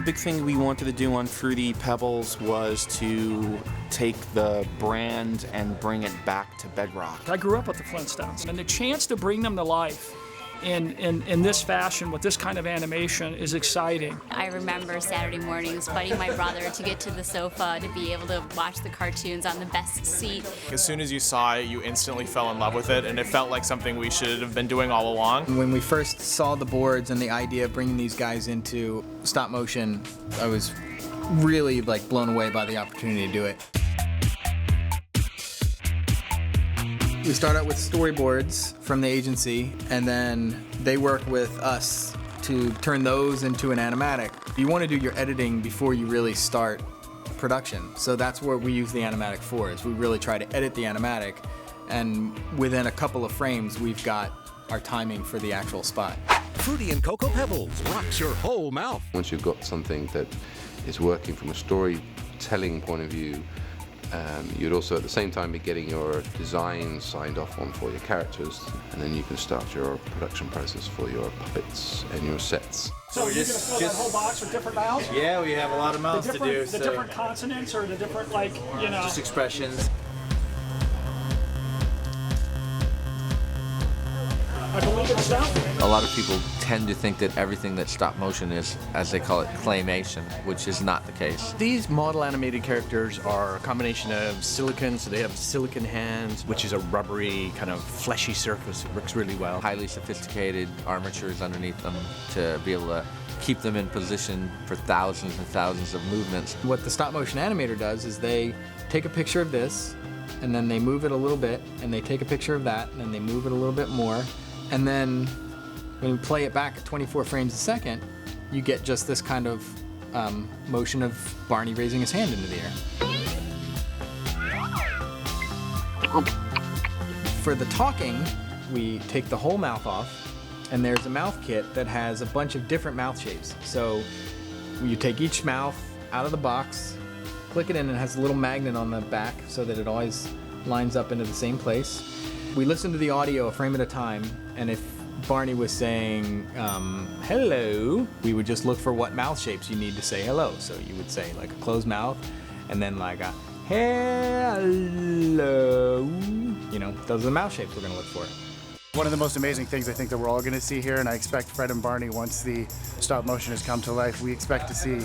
big thing we wanted to do on Fruity Pebbles was to take the brand and bring it back to bedrock. I grew up with the Flintstones, and the chance to bring them to life in this fashion with this kind of animation is exciting. I remember Saturday mornings fighting my brother to get to the sofa to be able to watch the cartoons on the best seat. As soon as you saw it, you instantly fell in love with it, and it felt like something we should have been doing all along. When we first saw the boards and the idea of bringing these guys into stop motion, I was really blown away by the opportunity to do it. We start out with storyboards from the agency, and then they work with us to turn those into an animatic. You want to do your editing before you really start production, so that's what we use the animatic for, is we really try to edit the animatic, and within a couple of frames we've got our timing for the actual spot. Fruity and Cocoa Pebbles rocks your whole mouth. Once you've got something that is working from a storytelling point of view, you'd also at the same time be getting your design signed off on for your characters, and then you can start your production process for your puppets and your sets. So you're going to fill that whole box with different mouths? Yeah, we have a lot of mouths to do. The different consonants or the different, just expressions. I believe it's down. A lot of people tend to think that everything that stop motion is, as they call it, claymation, which is not the case. These model animated characters are a combination of silicon, so they have silicon hands, which is a rubbery, kind of fleshy surface. It works really well. Highly sophisticated armatures underneath them to be able to keep them in position for thousands and thousands of movements. What the stop motion animator does is they take a picture of this, and then they move it a little bit, and they take a picture of that, and then they move it a little bit more. And then when you play it back at 24 frames a second, you get just this kind of motion of Barney raising his hand into the air. For the talking, we take the whole mouth off, and there's a mouth kit that has a bunch of different mouth shapes. So you take each mouth out of the box, click it in, and it has a little magnet on the back so that it always lines up into the same place. We listen to the audio a frame at a time, and if Barney was saying hello, we would just look for what mouth shapes you need to say hello. So you would say like a closed mouth, and then like a hello. You know, those are the mouth shapes we're gonna look for. One of the most amazing things I think that we're all going to see here, and I expect Fred and Barney, once the stop motion has come to life, we expect to see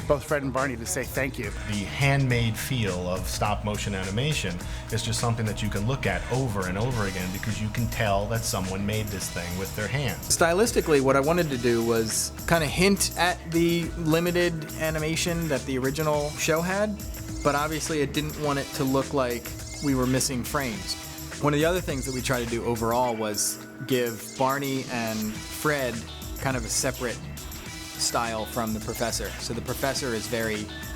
both Fred and Barney to say thank you. The handmade feel of stop motion animation is just something that you can look at over and over again because you can tell that someone made this thing with their hands. Stylistically, what I wanted to do was kind of hint at the limited animation that the original show had, but obviously I didn't want it to look like we were missing frames. One of the other things that we tried to do overall was give Barney and Fred kind of a separate style from the Professor. So the Professor is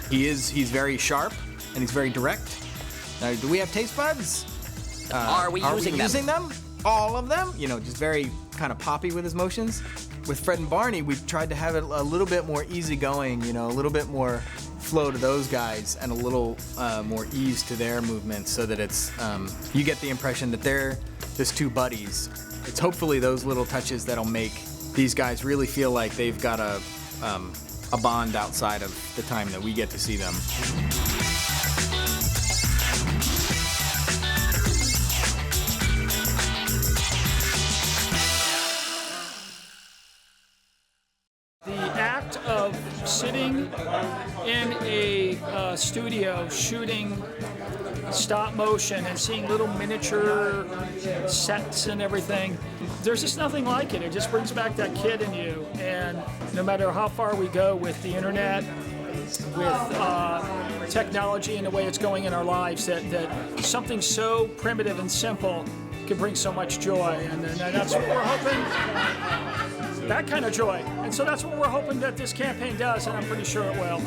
he's very sharp and he's very direct. Now, do we have taste buds? Are we using them? All of them? You know, just very kind of poppy with his motions. With Fred and Barney, we've tried to have it a little bit more easygoing, you know, a little bit more flow to those guys and a little more ease to their movements, so that it's you get the impression that they're just two buddies. It's hopefully those little touches that'll make these guys really feel like they've got a bond outside of the time that we get to see them. Of sitting in a studio shooting stop motion and seeing little miniature sets and everything, there's just nothing like it. It just brings back that kid in you, and no matter how far we go with the internet, with technology and the way it's going in our lives, that something so primitive and simple can bring so much joy, and that's what we're hoping. That kind of joy. And so that's what we're hoping that this campaign does, and I'm pretty sure it will.